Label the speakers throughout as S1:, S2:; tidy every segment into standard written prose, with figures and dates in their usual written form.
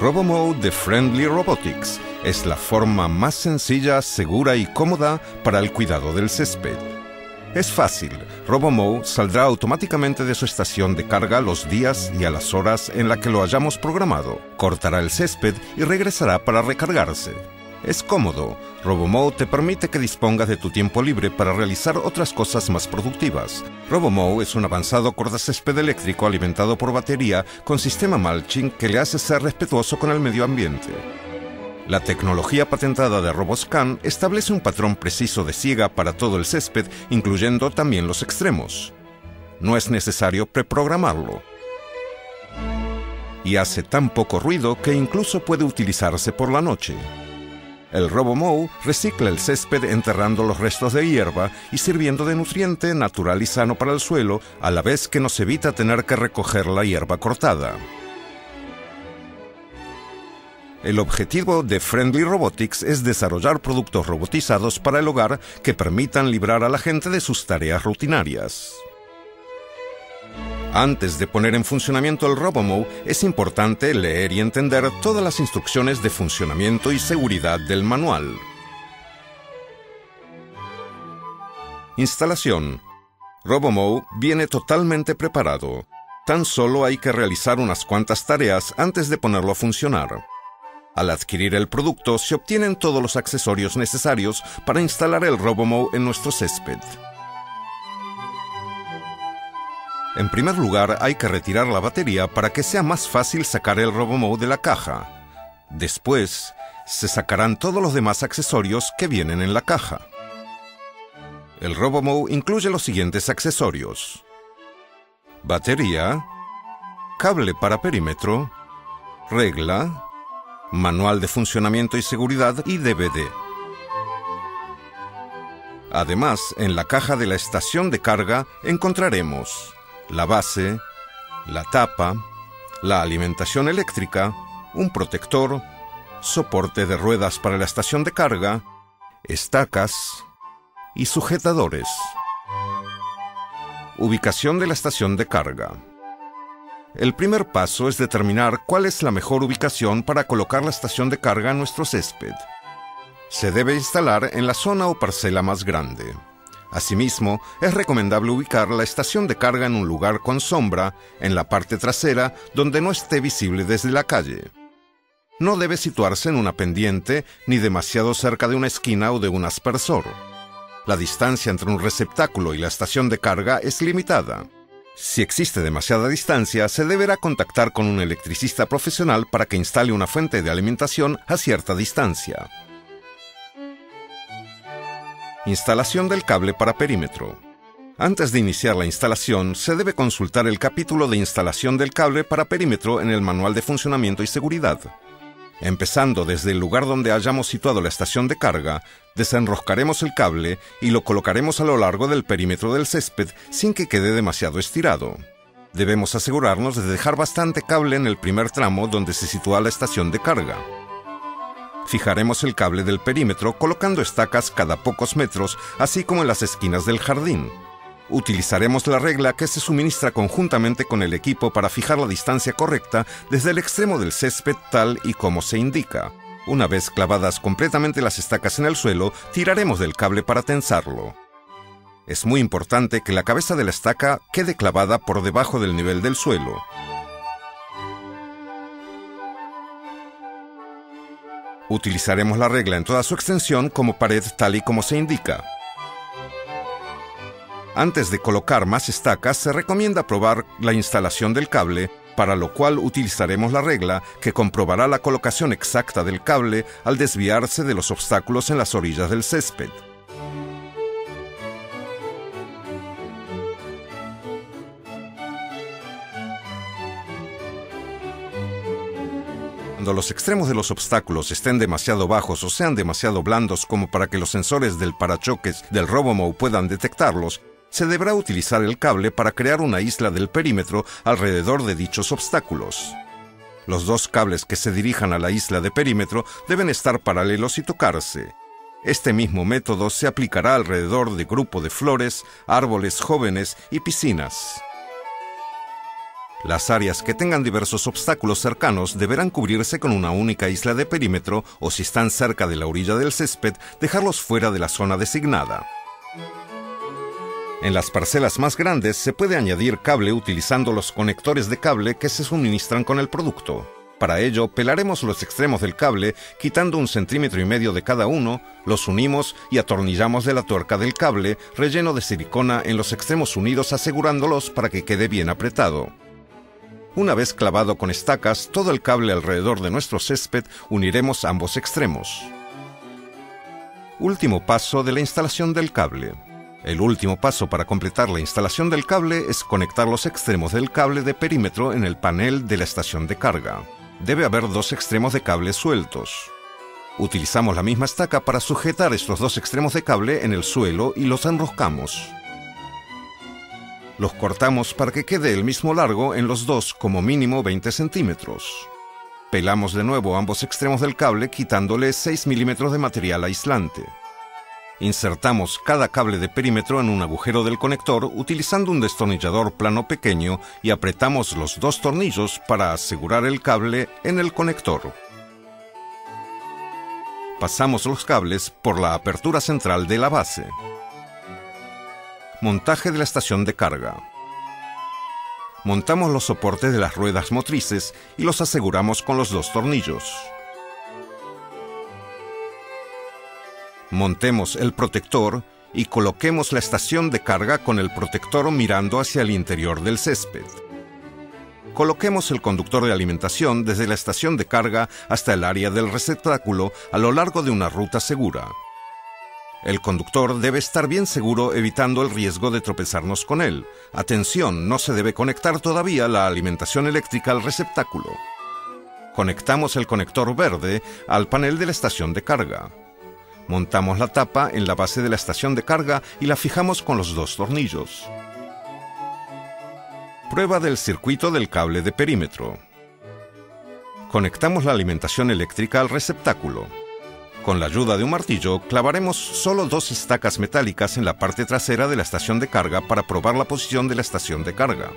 S1: RoboMow de Friendly Robotics es la forma más sencilla, segura y cómoda para el cuidado del césped. Es fácil. RoboMow saldrá automáticamente de su estación de carga los días y a las horas en la que lo hayamos programado. Cortará el césped y regresará para recargarse. Es cómodo. RoboMow te permite que dispongas de tu tiempo libre para realizar otras cosas más productivas. RoboMow es un avanzado cortacésped eléctrico alimentado por batería con sistema mulching que le hace ser respetuoso con el medio ambiente. La tecnología patentada de RoboScan establece un patrón preciso de siega para todo el césped, incluyendo también los extremos. No es necesario preprogramarlo. Y hace tan poco ruido que incluso puede utilizarse por la noche. El RoboMow recicla el césped enterrando los restos de hierba y sirviendo de nutriente natural y sano para el suelo, a la vez que nos evita tener que recoger la hierba cortada. El objetivo de Friendly Robotics es desarrollar productos robotizados para el hogar que permitan librar a la gente de sus tareas rutinarias. Antes de poner en funcionamiento el RoboMow, es importante leer y entender todas las instrucciones de funcionamiento y seguridad del manual. Instalación. RoboMow viene totalmente preparado. Tan solo hay que realizar unas cuantas tareas antes de ponerlo a funcionar. Al adquirir el producto, se obtienen todos los accesorios necesarios para instalar el RoboMow en nuestro césped. En primer lugar, hay que retirar la batería para que sea más fácil sacar el RoboMow de la caja. Después, se sacarán todos los demás accesorios que vienen en la caja. El RoboMow incluye los siguientes accesorios: batería, cable para perímetro, regla, manual de funcionamiento y seguridad y DVD. Además, en la caja de la estación de carga encontraremos la base, la tapa, la alimentación eléctrica, un protector, soporte de ruedas para la estación de carga, estacas y sujetadores. Ubicación de la estación de carga. El primer paso es determinar cuál es la mejor ubicación para colocar la estación de carga en nuestro césped. Se debe instalar en la zona o parcela más grande. Asimismo, es recomendable ubicar la estación de carga en un lugar con sombra, en la parte trasera, donde no esté visible desde la calle. No debe situarse en una pendiente ni demasiado cerca de una esquina o de un aspersor. La distancia entre un receptáculo y la estación de carga es limitada. Si existe demasiada distancia, se deberá contactar con un electricista profesional para que instale una fuente de alimentación a cierta distancia. Instalación del cable para perímetro. Antes de iniciar la instalación, se debe consultar el capítulo de instalación del cable para perímetro en el manual de funcionamiento y seguridad. Empezando desde el lugar donde hayamos situado la estación de carga, desenroscaremos el cable y lo colocaremos a lo largo del perímetro del césped sin que quede demasiado estirado. Debemos asegurarnos de dejar bastante cable en el primer tramo donde se sitúa la estación de carga. Fijaremos el cable del perímetro colocando estacas cada pocos metros, así como en las esquinas del jardín. Utilizaremos la regla que se suministra conjuntamente con el equipo para fijar la distancia correcta desde el extremo del césped tal y como se indica. Una vez clavadas completamente las estacas en el suelo, tiraremos del cable para tensarlo. Es muy importante que la cabeza de la estaca quede clavada por debajo del nivel del suelo. Utilizaremos la regla en toda su extensión como pared tal y como se indica. Antes de colocar más estacas, se recomienda probar la instalación del cable, para lo cual utilizaremos la regla que comprobará la colocación exacta del cable al desviarse de los obstáculos en las orillas del césped. Cuando los extremos de los obstáculos estén demasiado bajos o sean demasiado blandos como para que los sensores del parachoques del RoboMow puedan detectarlos, se deberá utilizar el cable para crear una isla del perímetro alrededor de dichos obstáculos. Los dos cables que se dirijan a la isla de perímetro deben estar paralelos y tocarse. Este mismo método se aplicará alrededor de grupo de flores, árboles jóvenes y piscinas. Las áreas que tengan diversos obstáculos cercanos deberán cubrirse con una única isla de perímetro o, si están cerca de la orilla del césped, dejarlos fuera de la zona designada. En las parcelas más grandes se puede añadir cable utilizando los conectores de cable que se suministran con el producto. Para ello, pelaremos los extremos del cable, quitando 1,5 centímetros de cada uno, los unimos y atornillamos de la tuerca del cable, relleno de silicona en los extremos unidos, asegurándolos para que quede bien apretado. Una vez clavado con estacas todo el cable alrededor de nuestro césped, uniremos ambos extremos. Último paso de la instalación del cable. El último paso para completar la instalación del cable es conectar los extremos del cable de perímetro en el panel de la estación de carga. Debe haber 2 extremos de cable sueltos. Utilizamos la misma estaca para sujetar estos 2 extremos de cable en el suelo y los enroscamos. Los cortamos para que quede el mismo largo en los dos, como mínimo 20 centímetros. Pelamos de nuevo ambos extremos del cable, quitándole 6 milímetros de material aislante. Insertamos cada cable de perímetro en un agujero del conector utilizando un destornillador plano pequeño y apretamos los 2 tornillos para asegurar el cable en el conector. Pasamos los cables por la apertura central de la base. Montaje de la estación de carga. Montamos los soportes de las ruedas motrices y los aseguramos con los 2 tornillos. Montemos el protector y coloquemos la estación de carga con el protector mirando hacia el interior del césped. Coloquemos el conductor de alimentación desde la estación de carga hasta el área del receptáculo a lo largo de una ruta segura. El conductor debe estar bien seguro, evitando el riesgo de tropezarnos con él. Atención, no se debe conectar todavía la alimentación eléctrica al receptáculo. Conectamos el conector verde al panel de la estación de carga. Montamos la tapa en la base de la estación de carga y la fijamos con los 2 tornillos. Prueba del circuito del cable de perímetro. Conectamos la alimentación eléctrica al receptáculo. Con la ayuda de un martillo, clavaremos solo 2 estacas metálicas en la parte trasera de la estación de carga para probar la posición de la estación de carga.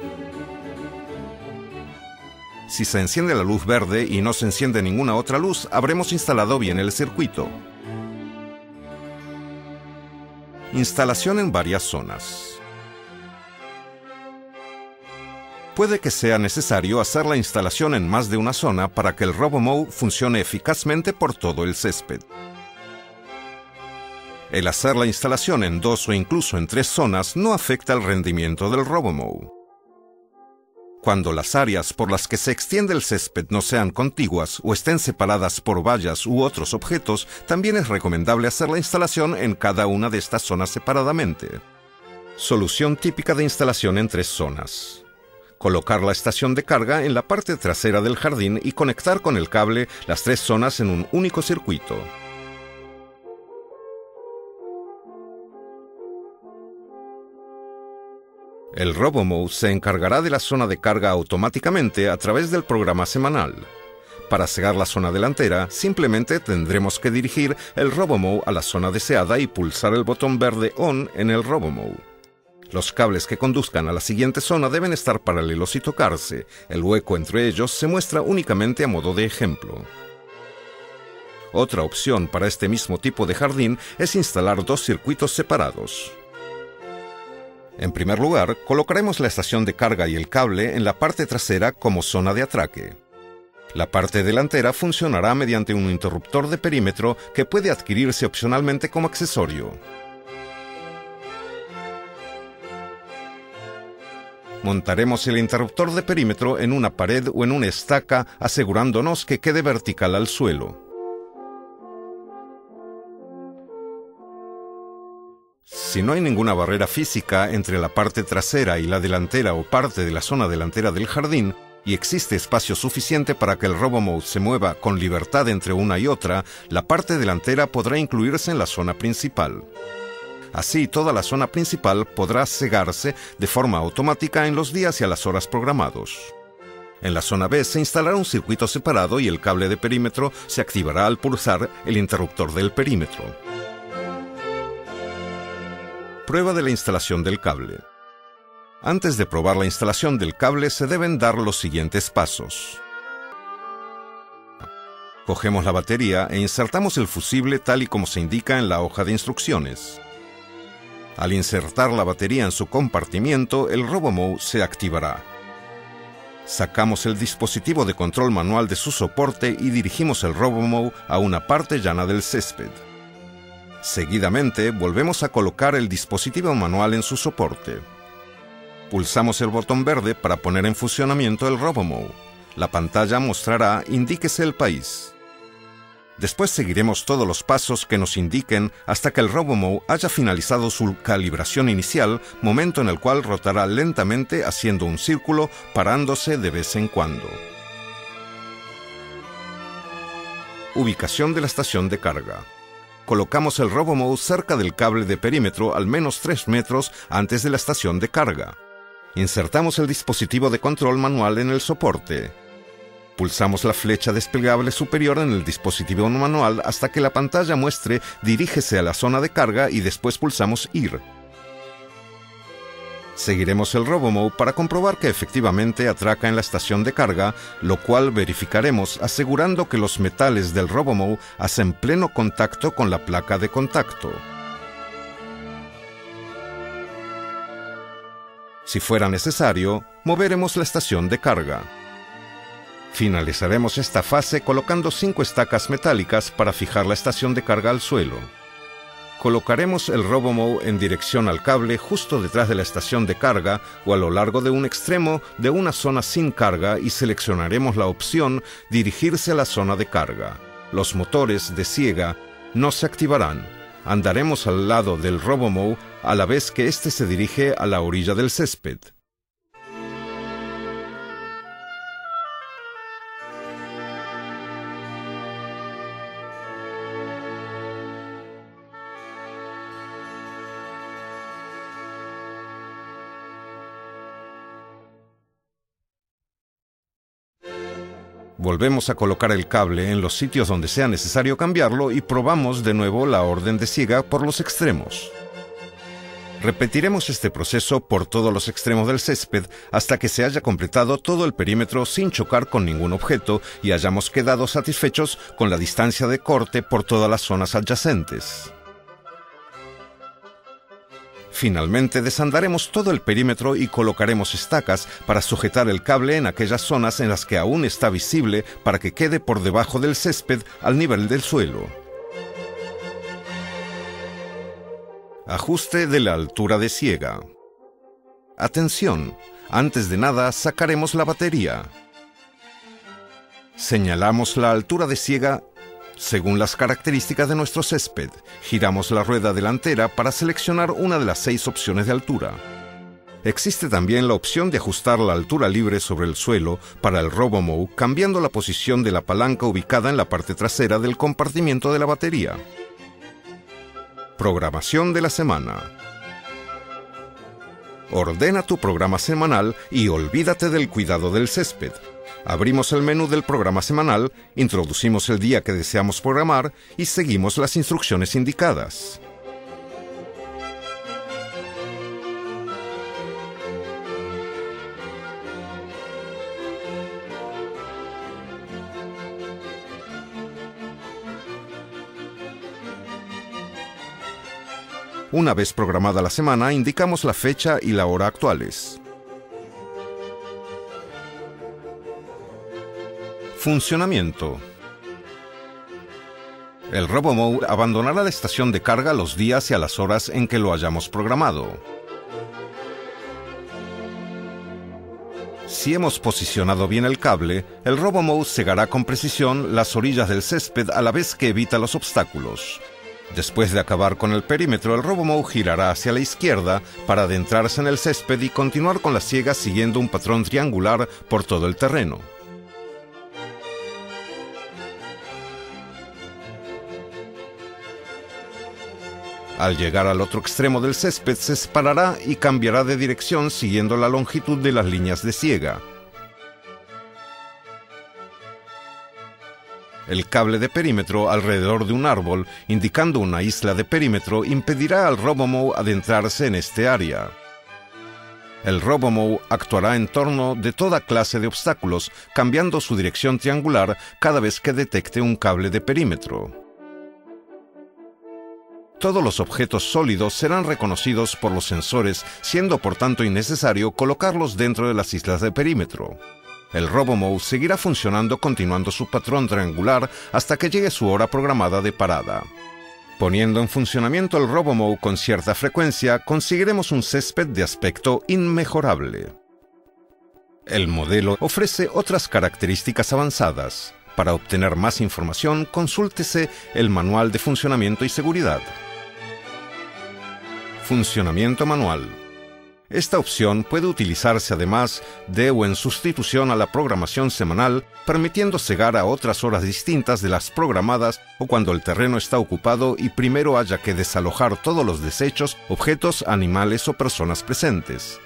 S1: Si se enciende la luz verde y no se enciende ninguna otra luz, habremos instalado bien el circuito. Instalación en varias zonas. Puede que sea necesario hacer la instalación en más de una zona para que el RoboMow funcione eficazmente por todo el césped. El hacer la instalación en 2 o incluso en 3 zonas no afecta el rendimiento del RoboMow. Cuando las áreas por las que se extiende el césped no sean contiguas o estén separadas por vallas u otros objetos, también es recomendable hacer la instalación en cada una de estas zonas separadamente. Solución típica de instalación en 3 zonas. Colocar la estación de carga en la parte trasera del jardín y conectar con el cable las 3 zonas en un único circuito. El RoboMow se encargará de la zona de carga automáticamente a través del programa semanal. Para cegar la zona delantera, simplemente tendremos que dirigir el RoboMow a la zona deseada y pulsar el botón verde ON en el RoboMow. Los cables que conduzcan a la siguiente zona deben estar paralelos y tocarse. El hueco entre ellos se muestra únicamente a modo de ejemplo. Otra opción para este mismo tipo de jardín es instalar 2 circuitos separados. En primer lugar, colocaremos la estación de carga y el cable en la parte trasera como zona de atraque. La parte delantera funcionará mediante un interruptor de perímetro que puede adquirirse opcionalmente como accesorio. Montaremos el interruptor de perímetro en una pared o en una estaca, asegurándonos que quede vertical al suelo. Si no hay ninguna barrera física entre la parte trasera y la delantera o parte de la zona delantera del jardín, y existe espacio suficiente para que el RoboMow se mueva con libertad entre una y otra, la parte delantera podrá incluirse en la zona principal. Así, toda la zona principal podrá cegarse de forma automática en los días y a las horas programados. En la zona B se instalará un circuito separado y el cable de perímetro se activará al pulsar el interruptor del perímetro. Prueba de la instalación del cable. Antes de probar la instalación del cable se deben dar los siguientes pasos. Cogemos la batería e insertamos el fusible tal y como se indica en la hoja de instrucciones. Al insertar la batería en su compartimiento, el RoboMow se activará. Sacamos el dispositivo de control manual de su soporte y dirigimos el RoboMow a una parte llana del césped. Seguidamente, volvemos a colocar el dispositivo manual en su soporte. Pulsamos el botón verde para poner en funcionamiento el RoboMow. La pantalla mostrará "Indíquese el país". Después seguiremos todos los pasos que nos indiquen hasta que el RoboMow haya finalizado su calibración inicial, momento en el cual rotará lentamente haciendo un círculo, parándose de vez en cuando. Ubicación de la estación de carga. Colocamos el RoboMow cerca del cable de perímetro al menos 3 metros antes de la estación de carga. Insertamos el dispositivo de control manual en el soporte. Pulsamos la flecha desplegable superior en el dispositivo manual hasta que la pantalla muestre "Dirígese a la zona de carga" y después pulsamos "Ir". Seguiremos el RoboMow para comprobar que efectivamente atraca en la estación de carga, lo cual verificaremos asegurando que los metales del RoboMow hacen pleno contacto con la placa de contacto. Si fuera necesario, moveremos la estación de carga. Finalizaremos esta fase colocando 5 estacas metálicas para fijar la estación de carga al suelo. Colocaremos el RoboMow en dirección al cable justo detrás de la estación de carga o a lo largo de un extremo de una zona sin carga y seleccionaremos la opción "Dirigirse a la zona de carga". Los motores de siega no se activarán. Andaremos al lado del RoboMow a la vez que éste se dirige a la orilla del césped. Volvemos a colocar el cable en los sitios donde sea necesario cambiarlo y probamos de nuevo la orden de siega por los extremos. Repetiremos este proceso por todos los extremos del césped hasta que se haya completado todo el perímetro sin chocar con ningún objeto y hayamos quedado satisfechos con la distancia de corte por todas las zonas adyacentes. Finalmente desandaremos todo el perímetro y colocaremos estacas para sujetar el cable en aquellas zonas en las que aún está visible para que quede por debajo del césped al nivel del suelo. Ajuste de la altura de siega. Atención, antes de nada sacaremos la batería. Señalamos la altura de siega según las características de nuestro césped. Giramos la rueda delantera para seleccionar una de las 6 opciones de altura. Existe también la opción de ajustar la altura libre sobre el suelo para el RoboMow cambiando la posición de la palanca ubicada en la parte trasera del compartimiento de la batería. Programación de la semana. Ordena tu programa semanal y olvídate del cuidado del césped. Abrimos el menú del programa semanal, introducimos el día que deseamos programar y seguimos las instrucciones indicadas. Una vez programada la semana, indicamos la fecha y la hora actuales. Funcionamiento. El RoboMow abandonará la estación de carga los días y a las horas en que lo hayamos programado. Si hemos posicionado bien el cable, el RoboMow cegará con precisión las orillas del césped a la vez que evita los obstáculos. Después de acabar con el perímetro, el RoboMow girará hacia la izquierda para adentrarse en el césped y continuar con la siega siguiendo un patrón triangular por todo el terreno. Al llegar al otro extremo del césped se separará y cambiará de dirección siguiendo la longitud de las líneas de siega. El cable de perímetro alrededor de un árbol, indicando una isla de perímetro, impedirá al RoboMow adentrarse en este área. El RoboMow actuará en torno de toda clase de obstáculos, cambiando su dirección triangular cada vez que detecte un cable de perímetro. Todos los objetos sólidos serán reconocidos por los sensores, siendo por tanto innecesario colocarlos dentro de las islas de perímetro. El RoboMow seguirá funcionando continuando su patrón triangular hasta que llegue su hora programada de parada. Poniendo en funcionamiento el RoboMow con cierta frecuencia, conseguiremos un césped de aspecto inmejorable. El modelo ofrece otras características avanzadas. Para obtener más información, consúltese el Manual de Funcionamiento y Seguridad. Funcionamiento manual. Esta opción puede utilizarse además de o en sustitución a la programación semanal, permitiendo cegar a otras horas distintas de las programadas o cuando el terreno está ocupado y primero haya que desalojar todos los desechos, objetos, animales o personas presentes.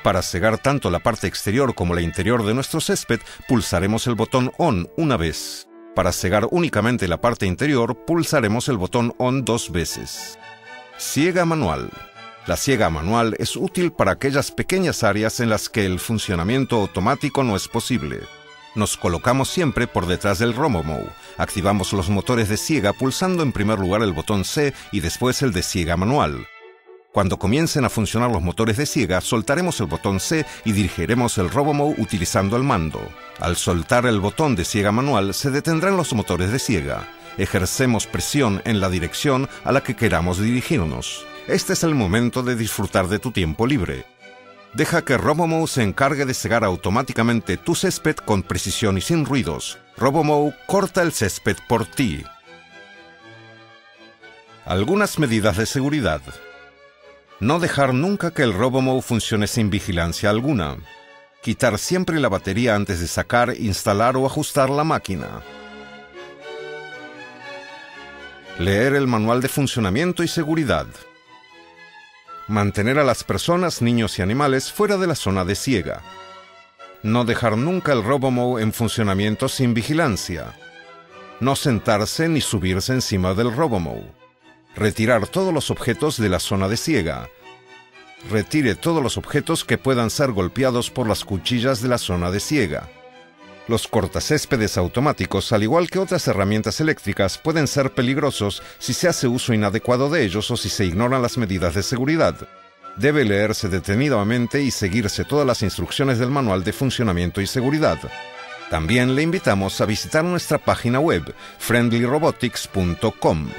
S1: Para cegar tanto la parte exterior como la interior de nuestro césped, pulsaremos el botón ON una vez. Para cegar únicamente la parte interior, pulsaremos el botón ON 2 veces. Siega manual. La siega manual es útil para aquellas pequeñas áreas en las que el funcionamiento automático no es posible. Nos colocamos siempre por detrás del RoboMow. Activamos los motores de siega pulsando en primer lugar el botón C y después el de siega manual. Cuando comiencen a funcionar los motores de siega, soltaremos el botón C y dirigiremos el RoboMow utilizando el mando. Al soltar el botón de siega manual, se detendrán los motores de siega. Ejercemos presión en la dirección a la que queramos dirigirnos. Este es el momento de disfrutar de tu tiempo libre. Deja que RoboMow se encargue de cegar automáticamente tu césped con precisión y sin ruidos. RoboMow corta el césped por ti. Algunas medidas de seguridad. No dejar nunca que el RoboMow funcione sin vigilancia alguna. Quitar siempre la batería antes de sacar, instalar o ajustar la máquina. Leer el manual de funcionamiento y seguridad. Mantener a las personas, niños y animales fuera de la zona de siega. No dejar nunca el RoboMow en funcionamiento sin vigilancia. No sentarse ni subirse encima del RoboMow. Retirar todos los objetos de la zona de siega. Retire todos los objetos que puedan ser golpeados por las cuchillas de la zona de siega. Los cortacéspedes automáticos, al igual que otras herramientas eléctricas, pueden ser peligrosos si se hace uso inadecuado de ellos o si se ignoran las medidas de seguridad. Debe leerse detenidamente y seguirse todas las instrucciones del Manual de Funcionamiento y Seguridad. También le invitamos a visitar nuestra página web friendlyrobotics.com.